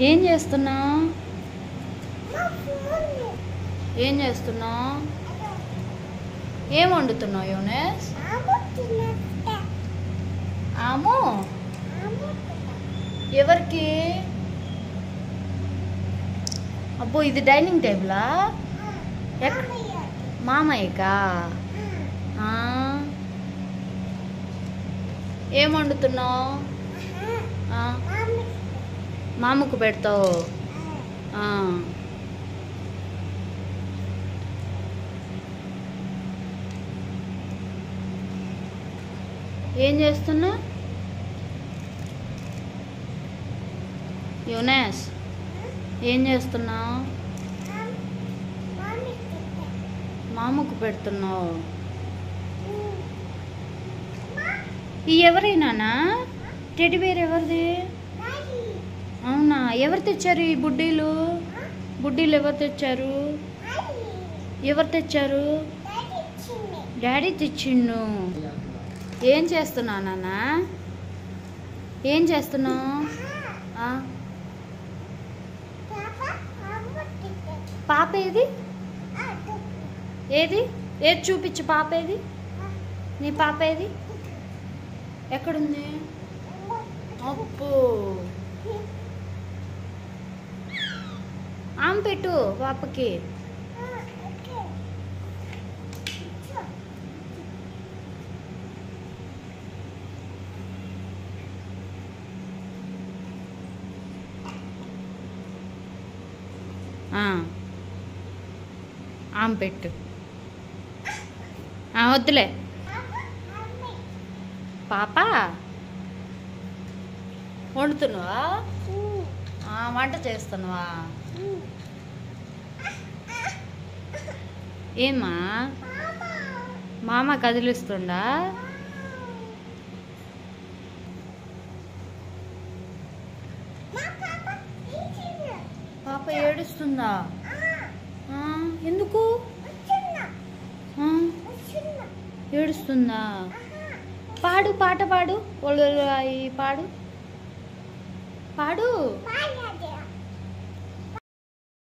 ఏం చేస్తున్నావు? ఏం చేస్తున్నావు? ఏం వండుతున్నావు యూనస్? ఆము ఎవరికి? అబ్బో ఇది డైనింగ్ టేబులా? మామయ్యకా? ఏం వండుతున్నావు? మామకు పెడతావు? ఏం చేస్తున్నా యూనస్? ఏం చేస్తున్నావు? మామకు పెడుతున్నావు. ఈ ఎవరైనా టెడ్డీ బేర్ ఎవరిది? అవునా? ఎవరు తెచ్చారు ఈ బుడ్డీలు? బుడ్డీలు ఎవరు తెచ్చారు? ఎవరు తెచ్చారు? డాడీ తెచ్చిండు. ఏం చేస్తున్నావు నాన్న? ఏం చేస్తున్నావు? పాప ఏది? ఏది ఏది చూపించు. పాప ఏది? నీ పాప ఏది? ఎక్కడుంది? అప్పు ఆమె పెట్టు పాపకి. ఆమె పెట్టు. వద్దులే పాప. వండుతున్నావా? వంట చేస్తున్నావా? ఏమా మామ కదిలిస్తుండా? పాప ఏడుస్తుందా? ఎందుకు ఏడుస్తుందా? పాడు, పాట పాడు. పాడు పాడు.